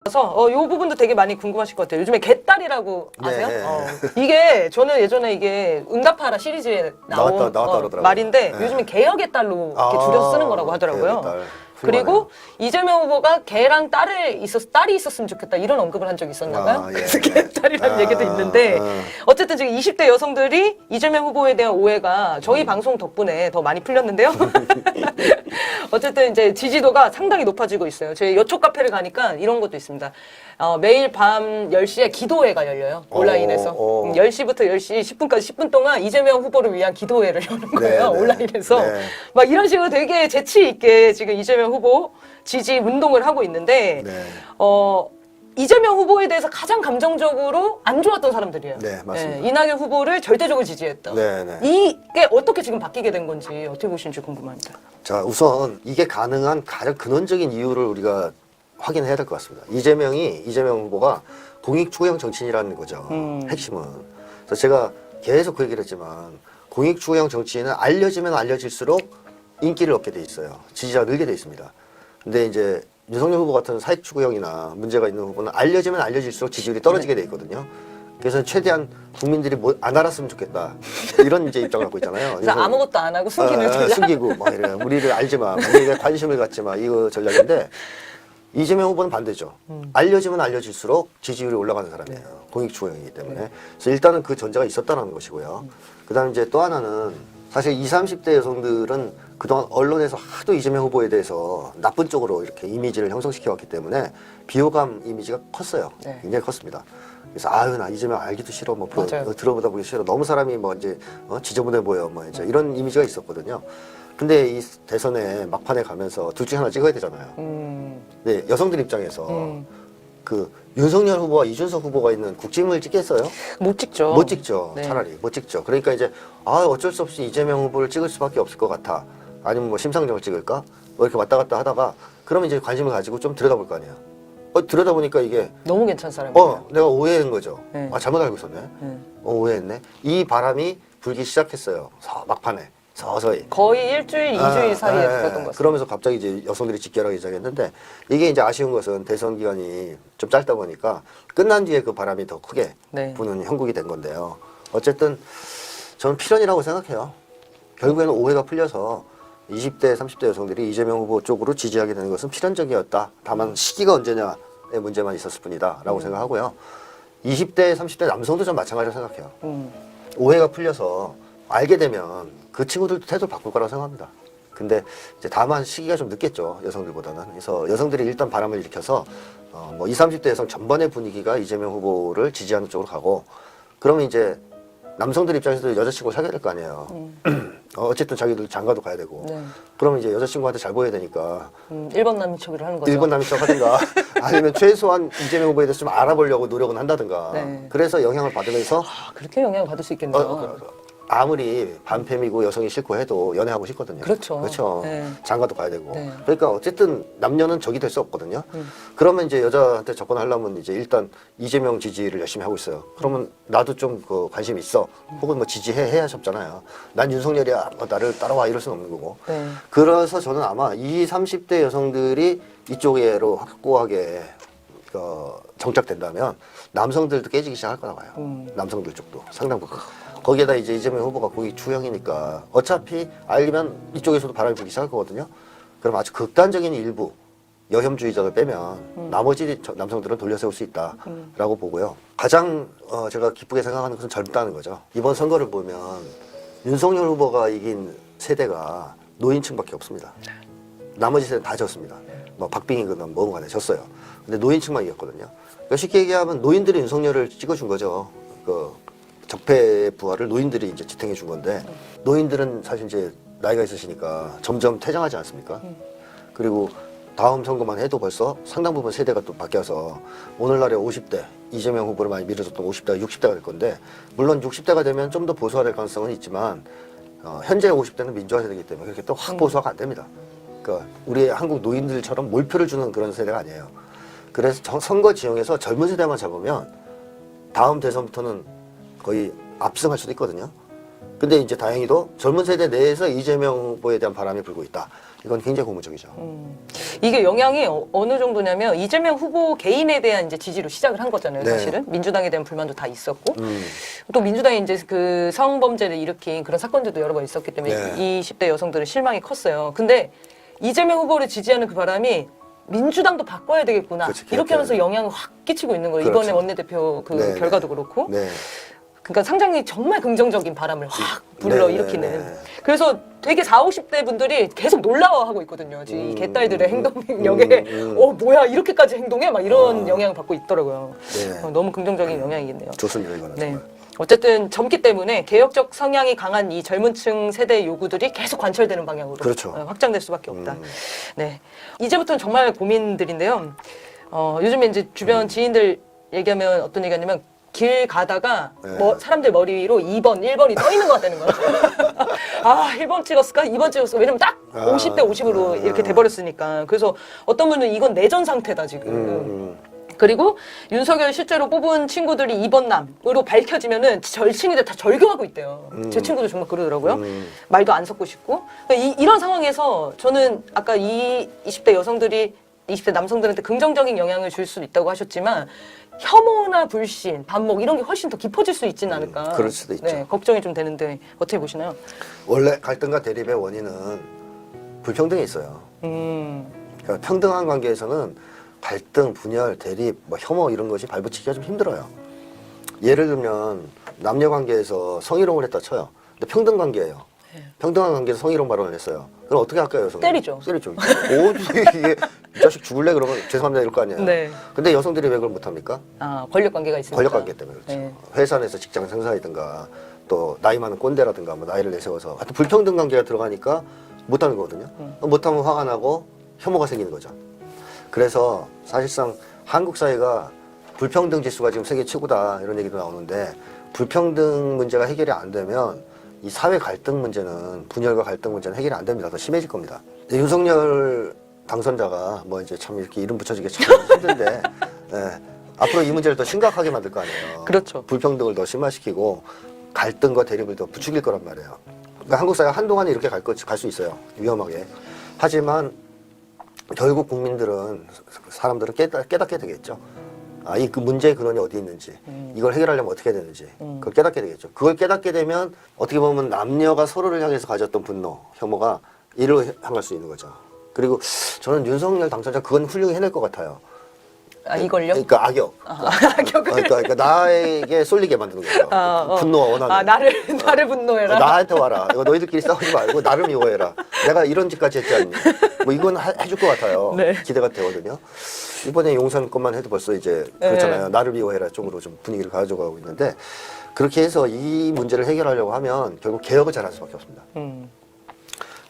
그래서 요 부분도 되게 많이 궁금하실 것 같아요. 요즘에 개딸이라고 아세요? 네. 이게 저는 예전에 이게 응답하라 시리즈에 나온 나왔다 그러더라고요. 말인데 네. 요즘에 개혁의 딸로 이렇게 줄여서 쓰는 거라고 하더라고요. 개혁의 딸. 그리고 이재명 후보가 개랑 딸이 있었으면 좋겠다 이런 언급을 한 적이 있었나 봐요. 예. 그래서 개딸이라는 얘기도 있는데 어쨌든 지금 20대 여성들이 이재명 후보에 대한 오해가 저희 방송 덕분에 더 많이 풀렸는데요. 어쨌든 이제 지지도가 상당히 높아지고 있어요. 저희 여초 카페를 가니까 이런 것도 있습니다. 매일 밤 10시에 기도회가 열려요. 온라인에서. 10시부터 10시 10분까지 10분 동안 이재명 후보를 위한 기도회를 여는 거예요. 네. 온라인에서. 네. 막 이런 식으로 되게 재치 있게 지금 이재명 후보 지지 운동을 하고 있는데 네. 이재명 후보에 대해서 가장 감정적으로 안 좋았던 사람들이에요. 네, 맞습니다. 이낙연 후보를 절대적으로 지지했다. 네, 네. 이게 어떻게 지금 바뀌게 된 건지 어떻게 보시는지 궁금합니다. 자, 우선 이게 가능한 가장 근원적인 이유를 우리가 확인해야 될 것 같습니다. 이재명 후보가 공익 추구형 정치인이라는 거죠. 핵심은. 그래서 제가 계속 그 얘기를 했지만 공익 추구형 정치인은 알려지면 알려질수록 인기를 얻게 돼 있어요. 지지자가 늘게 돼 있습니다. 근데 이제 윤석열 후보 같은 사익 추구형이나 문제가 있는 후보는 알려지면 알려질수록 지지율이 떨어지게 돼 있거든요. 그래서 최대한 국민들이 안 알았으면 좋겠다. 이런 이제 입장을 갖고 있잖아요. 그래서 아무것도 안 하고 숨기는 전략. 숨기고 막 이래. 우리를 알지 마. 우리에게 관심을 갖지 마. 이거 전략인데 이재명 후보는 반대죠. 알려지면 알려질수록 지지율이 올라가는 사람이에요. 공익 추구형이기 때문에. 그래서 일단은 그 전제가 있었다는 것이고요. 그다음에 이제 또 하나는 사실 20, 30대 여성들은 그동안 언론에서 하도 이재명 후보에 대해서 나쁜 쪽으로 이렇게 이미지를 형성시켜 왔기 때문에 비호감 이미지가 컸어요. 네. 굉장히 컸습니다. 그래서 아유 나 이재명 알기도 싫어 뭐 맞아요. 들어보다 보기 싫어 너무 사람이 뭐 이제 지저분해 보여 뭐 이제 이런 이미지가 있었거든요. 근데 이 대선에 막판에 가면서 둘 중에 하나 찍어야 되잖아요. 네, 여성들 입장에서 그 윤석열 후보와 이준석 후보가 있는 국짐을 찍겠어요? 못 찍죠. 못 찍죠. 네. 차라리 못 찍죠. 그러니까 이제 어쩔 수 없이 이재명 후보를 찍을 수밖에 없을 것 같아. 아니면 뭐 심상정을 찍을까? 뭐 이렇게 왔다 갔다 하다가 그러면 이제 관심을 가지고 좀 들여다볼 거 아니에요. 들여다보니까 이게 너무 괜찮은 사람이에요. 내가 오해한 거죠. 네. 잘못 알고 있었네. 오해했네. 이 바람이 불기 시작했어요. 막판에 서서히. 거의 일주일, 이주일 사이에 됐었던 것 같아요. 그러면서 갑자기 이제 여성들이 직결하기 시작했는데 이게 이제 아쉬운 것은 대선 기간이 좀 짧다 보니까 끝난 뒤에 그 바람이 더 크게 네. 부는 형국이 된 건데요. 어쨌든 저는 필연이라고 생각해요. 결국에는 오해가 풀려서 20대, 30대 여성들이 이재명 후보 쪽으로 지지하게 되는 것은 필연적이었다. 다만 시기가 언제냐의 문제만 있었을 뿐이다 라고 생각하고요. 20대, 30대 남성도 좀 마찬가지로 생각해요. 오해가 풀려서 알게 되면 그 친구들도 태도를 바꿀 거라고 생각합니다. 근데 이제 다만 시기가 좀 늦겠죠. 여성들보다는. 그래서 여성들이 일단 바람을 일으켜서 뭐 20, 30대 여성 전반의 분위기가 이재명 후보를 지지하는 쪽으로 가고 그러면 이제 남성들 입장에서도 여자친구 사귀어야 될 거 아니에요. 어쨌든 자기들 장가도 가야 되고. 네. 그러면 이제 여자친구한테 잘 보여야 되니까 1번 남인 척을 하는 거죠. 일본 남인 척 하든가 아니면 최소한 이재명 후보에 대해서 좀 알아보려고 노력은 한다든가. 네. 그래서 영향을 받으면서 그렇게 영향을 받을 수 있겠네요. 아무리 반팸이고 여성이 싫고 해도 연애하고 싶거든요. 그렇죠. 그렇죠. 네. 장가도 가야 되고. 네. 그러니까 어쨌든 남녀는 적이 될 수 없거든요. 그러면 이제 여자한테 접근하려면 이제 일단 이재명 지지를 열심히 하고 있어요. 그러면 나도 좀 그 관심 있어. 혹은 뭐 지지해야 싶잖아요. 난 윤석열이야. 나를 따라와 이럴 수는 없는 거고. 네. 그래서 저는 아마 20, 30대 여성들이 이쪽으로 확고하게 정착된다면 남성들도 깨지기 시작할 거라고 봐요. 남성들 쪽도 상당 부분. 거기에다 이제 이재명 후보가 거기 추형이니까 어차피 알면 이쪽에서도 바람이 불기 시작할 거거든요. 그럼 아주 극단적인 일부 여혐주의자를 빼면 나머지 남성들은 돌려세울 수 있다라고 보고요. 가장 제가 기쁘게 생각하는 것은 젊다는 거죠. 이번 선거를 보면 윤석열 후보가 이긴 세대가 노인층밖에 없습니다. 나머지 세대는 다 졌습니다. 뭐 박빙이건 뭐건 간에 졌어요. 근데 노인층만 이겼거든요. 그러니까 쉽게 얘기하면 노인들이 윤석열을 찍어준 거죠. 적폐 부활을 노인들이 이제 지탱해 준 건데 노인들은 사실 이제 나이가 있으시니까 점점 퇴장하지 않습니까? 그리고 다음 선거만 해도 벌써 상당 부분 세대가 또 바뀌어서 오늘날의 50대 이재명 후보를 많이 밀어줬던 50대가 60대가 될 건데 물론 60대가 되면 좀 더 보수화될 가능성은 있지만 현재 50대는 민주화 세대이기 때문에 그렇게 또 확 보수화가 안 됩니다. 그러니까 우리 한국 노인들처럼 몰표를 주는 그런 세대가 아니에요. 그래서 선거 지형에서 젊은 세대만 잡으면 다음 대선부터는 거의 압승할 수도 있거든요. 근데 이제 다행히도 젊은 세대 내에서 이재명 후보에 대한 바람이 불고 있다. 이건 굉장히 고무적이죠. 이게 영향이 어느 정도냐면 이재명 후보 개인에 대한 이제 지지로 시작을 한 거잖아요. 네. 사실은 민주당에 대한 불만도 다 있었고 또 민주당이 이제 그 성범죄를 일으킨 그런 사건들도 여러 번 있었기 때문에 네. 20대 여성들은 실망이 컸어요. 근데 이재명 후보를 지지하는 그 바람이 민주당도 바꿔야 되겠구나. 그렇지, 이렇게 하면서 영향을 확 끼치고 있는 거예요. 그렇죠. 이번에 원내대표 그 네, 결과도 그렇고. 네. 그러니까 상당히 정말 긍정적인 바람을 확 불러일으키는. 네. 그래서 되게 40, 50대 분들이 계속 놀라워하고 있거든요. 지금 이 개딸들의 행동력에 뭐야 이렇게까지 행동해? 막 이런 영향을 받고 있더라고요. 네. 너무 긍정적인 영향이겠네요. 좋습니다, 이거는. 네. 정말. 어쨌든 젊기 때문에 개혁적 성향이 강한 이 젊은 층 세대의 요구들이 계속 관철되는 방향으로 그렇죠. 확장될 수밖에 없다. 네. 이제부터는 정말 고민들인데요. 요즘에 이제 주변 지인들 얘기하면 어떤 얘기하냐면 길 가다가 네. 사람들 머리 위로 2번, 1번이 떠 있는 것 같다는 거야. 아, 1번 찍었을까? 2번 찍었을까? 왜냐면 딱 50대 50으로 이렇게 돼버렸으니까. 그래서 어떤 분은 이건 내전 상태다, 지금. 그리고 윤석열 실제로 뽑은 친구들이 2번남으로 밝혀지면은 절친이들 다 절교하고 있대요. 제 친구도 정말 그러더라고요. 말도 안 섞고 싶고. 그러니까 이런 상황에서 저는 아까 20대 여성들이 20대 남성들한테 긍정적인 영향을 줄 수도 있다고 하셨지만 혐오나 불신, 반목 이런 게 훨씬 더 깊어질 수 있지는 않을까. 그럴 수도 있죠. 네, 걱정이 좀 되는데 어떻게 보시나요? 원래 갈등과 대립의 원인은 불평등이 있어요. 그러니까 평등한 관계에서는 갈등, 분열, 대립, 혐오 이런 것이 발붙이기가 좀 힘들어요. 예를 들면 남녀 관계에서 성희롱을 했다 쳐요. 근데 평등 관계예요. 평등한 관계에서 성희롱 발언을 했어요. 그럼 어떻게 할까요, 여성은? 때리죠. 때리죠. 이게 이 자식 죽을래 그러면 죄송합니다 이럴 거 아니에요. 네. 근데 여성들이 왜 그걸 못합니까? 아, 권력 관계가 있으니까. 권력 관계 때문에 그렇죠. 네. 회사 내에서 직장 상사이든가 또 나이 많은 꼰대라든가 나이를 내세워서 하여튼 불평등 관계가 들어가니까 못하는 거거든요. 못하면 화가 나고 혐오가 생기는 거죠. 그래서 사실상 한국 사회가 불평등 지수가 지금 세계 최고다 이런 얘기도 나오는데 불평등 문제가 해결이 안 되면 이 사회 갈등 문제는 분열과 갈등 문제는 해결이 안 됩니다. 더 심해질 겁니다. 윤석열 당선자가 이제 참 이렇게 이름 붙여지기 참 힘든데 앞으로 이 문제를 더 심각하게 만들 거 아니에요. 그렇죠. 불평등을 더 심화시키고 갈등과 대립을 더 부추길 거란 말이에요. 그러니까 한국 사회가 한동안 이렇게 갈 수 있어요. 위험하게. 하지만 결국 국민들은 사람들은 깨닫게 되겠죠. 그 문제의 근원이 어디 있는지, 이걸 해결하려면 어떻게 해야 되는지, 그걸 깨닫게 되겠죠. 그걸 깨닫게 되면 어떻게 보면 남녀가 서로를 향해서 가졌던 분노, 혐오가 이리로 향할 수 있는 거죠. 그리고 저는 윤석열 당선자 그건 훌륭히 해낼 것 같아요. 아, 이걸요? 그러니까 악역. 악역을. 그러니까 나에게 쏠리게 만드는 거죠. 분노와 원한. 나를 분노해라. 나한테 와라. 이거 너희들끼리 싸우지 말고 나를 미워해라. 내가 이런 짓까지 했지 않니? 이건 해줄 것 같아요. 네. 기대가 되거든요. 이번에 용산 것만 해도 벌써 이제 그렇잖아요. 나를 미워해라 쪽으로 좀 분위기를 가져가고 있는데 그렇게 해서 이 문제를 해결하려고 하면 결국 개혁을 잘할 수밖에 없습니다.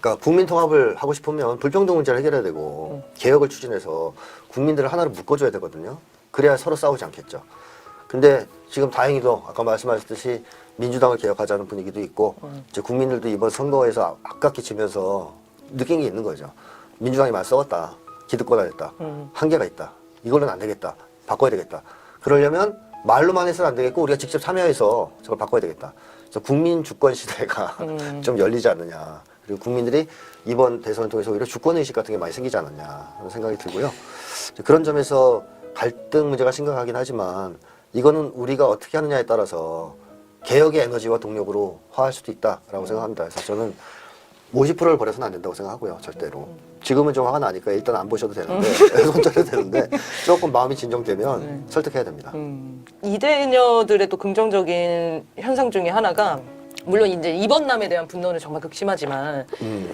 그러니까 국민 통합을 하고 싶으면 불평등 문제를 해결해야 되고 개혁을 추진해서 국민들을 하나로 묶어줘야 되거든요. 그래야 서로 싸우지 않겠죠. 근데 지금 다행히도 아까 말씀하셨듯이 민주당을 개혁하자는 분위기도 있고 이제 국민들도 이번 선거에서 아깝게 지면서 느낀 게 있는 거죠. 민주당이 많이 싸웠다. 기득권 안 했다. 한계가 있다. 이걸로는 안 되겠다. 바꿔야 되겠다. 그러려면 말로만 해서는 안 되겠고 우리가 직접 참여해서 저걸 바꿔야 되겠다. 그래서 국민 주권 시대가 좀 열리지 않느냐. 그리고 국민들이 이번 대선을 통해서 오히려 주권의식 같은 게 많이 생기지 않았냐 그런 생각이 들고요. 그런 점에서 갈등 문제가 심각하긴 하지만 이거는 우리가 어떻게 하느냐에 따라서 개혁의 에너지와 동력으로 화할 수도 있다라고 생각합니다. 그래서 저는 50%를 버려서는 안 된다고 생각하고요. 절대로. 지금은 좀 화가 나니까 일단 안 보셔도 되는데 손절해도 되는데 조금 마음이 진정되면 설득해야 됩니다. 이대녀들의 또 긍정적인 현상 중에 하나가 물론 이제 이번남에 대한 분노는 정말 극심하지만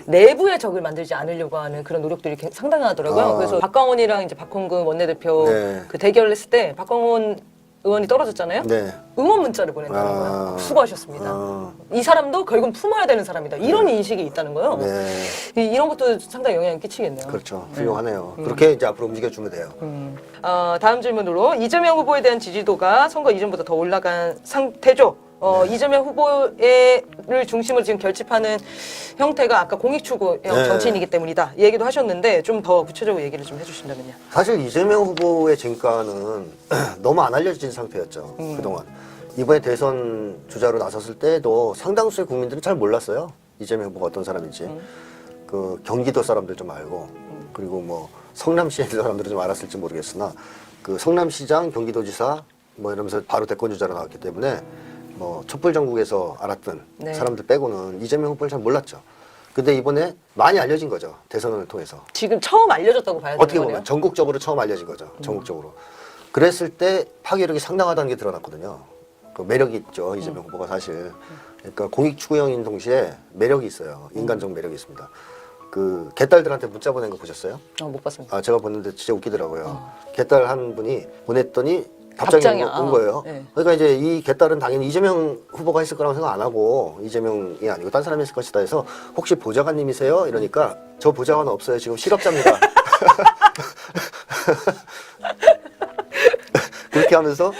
내부의 적을 만들지 않으려고 하는 그런 노력들이 상당하더라고요. 그래서 박광원이랑 이제 박홍근 원내대표 그 대결을 했을 때 박광원 의원이 떨어졌잖아요. 네. 응원 문자를 보낸다는 거예요. 수고하셨습니다. 이 사람도 결국은 품어야 되는 사람이다. 이런 인식이 있다는 거예요. 네. 이런 것도 상당히 영향을 끼치겠네요. 그렇죠. 훌륭하네요. 그렇게 이제 앞으로 움직여주면 돼요. 다음 질문으로 이재명 후보에 대한 지지도가 선거 이전보다 더 올라간 상태죠. 이재명 후보를 중심으로 지금 결집하는 형태가 아까 공익추구형 정치인이기 때문이다. 이 얘기도 하셨는데 좀 더 구체적으로 얘기를 좀 해주신다면요. 사실 이재명 후보의 진가는 너무 안 알려진 상태였죠. 그동안. 이번에 대선 주자로 나섰을 때도 상당수의 국민들은 잘 몰랐어요. 이재명 후보가 어떤 사람인지. 그 경기도 사람들 좀 알고, 그리고 뭐 성남시에 있는 사람들은 좀 알았을지 모르겠으나, 그 성남시장, 경기도지사 뭐 이러면서 바로 대권 주자로 나왔기 때문에 뭐 촛불 전국에서 알았던 네. 사람들 빼고는 이재명 후보를 잘 몰랐죠. 근데 이번에 많이 알려진 거죠. 대선을 통해서. 지금 처음 알려졌다고 봐야 되는 어떻게 거네요. 보면 전국적으로 처음 알려진 거죠. 전국적으로. 그랬을 때 파괴력이 상당하다는 게 드러났거든요. 그 매력이 있죠. 이재명 후보가 사실. 그러니까 공익 추구형인 동시에 매력이 있어요. 인간적 매력이 있습니다. 그 개딸들한테 문자 보낸 거 보셨어요? 못 봤습니다. 아, 제가 봤는데 진짜 웃기더라고요. 개딸 한 분이 보냈더니 답장이 답장이, 온 거예요. 네. 그러니까 이제 이 개딸은 당연히 이재명 후보가 했을 거라고 생각 안 하고 이재명이 아니고 딴 사람이 했을 것이다 해서 혹시 보좌관님이세요? 이러니까 저 보좌관 없어요. 지금 실업자입니다. 그렇게 하면서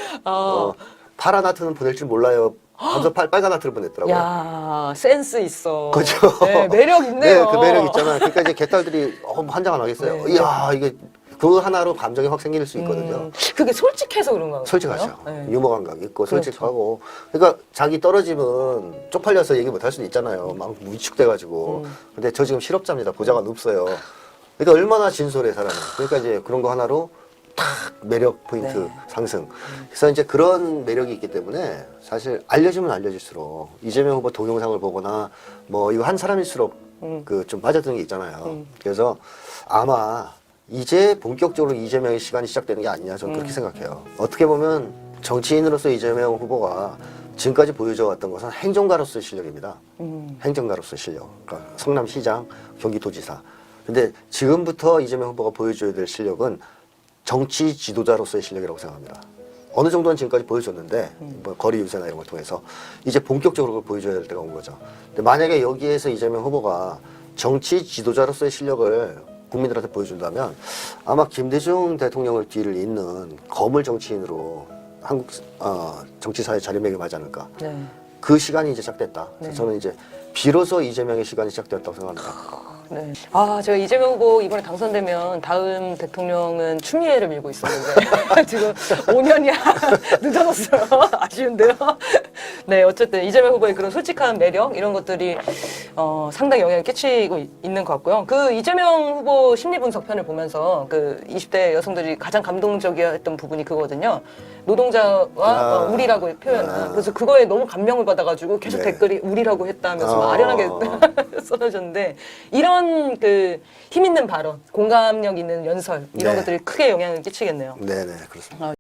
파란 하트는 보낼 줄 몰라요. 하면서 빨간 하트를 보냈더라고요. 야, 센스 있어. 그죠? 네, 매력 있네요. 네, 그 매력 있잖아요. 그러니까 이제 개딸들이 환장 안 하겠어요. 네. 이야, 이게 그 하나로 감정이 확 생길 수 있거든요. 그게 솔직해서 그런 거예요. 솔직하죠. 네. 유머 감각 있고 솔직하고. 그러니까 자기 떨어지면 쪽팔려서 얘기 못 할 수도 있잖아요. 막 위축돼가지고. 근데 저 지금 실업자입니다. 보좌관 없어요. 그러니까 얼마나 진솔해 사람이. 그러니까 이제 그런 거 하나로 탁 매력 포인트 네. 상승. 그래서 이제 그런 매력이 있기 때문에 사실 알려주면 알려질수록 이재명 후보 동영상을 보거나 뭐 이거 한 사람일수록 그 좀 빠져드는 게 있잖아요. 그래서 아마 이제 본격적으로 이재명의 시간이 시작되는 게 아니냐 저는 그렇게 생각해요. 어떻게 보면 정치인으로서 이재명 후보가 지금까지 보여줘 왔던 것은 행정가로서의 실력입니다. 행정가로서의 실력. 그러니까 성남시장, 경기도지사. 근데 지금부터 이재명 후보가 보여줘야 될 실력은 정치 지도자로서의 실력이라고 생각합니다. 어느 정도는 지금까지 보여줬는데 뭐 거리 유세나 이런 걸 통해서 이제 본격적으로 그걸 보여줘야 될 때가 온 거죠. 근데 만약에 여기에서 이재명 후보가 정치 지도자로서의 실력을 국민들한테 보여준다면 아마 김대중 대통령을 뒤를 잇는 거물 정치인으로 한국 정치사에 자리매김하지 않을까. 네. 그 시간이 이제 시작됐다. 그래서 네. 저는 이제 비로소 이재명의 시간이 시작되었다고 생각합니다. 네. 아, 제가 이재명 후보 이번에 당선되면 다음 대통령은 추미애를 밀고 있었는데 지금 5년이 늦어졌어요. 아쉬운데요. 네, 어쨌든 이재명 후보의 그런 솔직한 매력 이런 것들이 상당히 영향을 끼치고 있는 것 같고요. 그 이재명 후보 심리 분석 편을 보면서 그 20대 여성들이 가장 감동적이었던 부분이 그거거든요. 노동자와 우리라고 표현을. 그래서 그거에 너무 감명을 받아가지고 계속 네. 댓글이 우리라고 했다면서 막 아련하게 써주셨는데 이런 그 힘 있는 발언, 공감력 있는 연설 이런 네. 것들이 크게 영향을 끼치겠네요. 네네, 그렇습니다.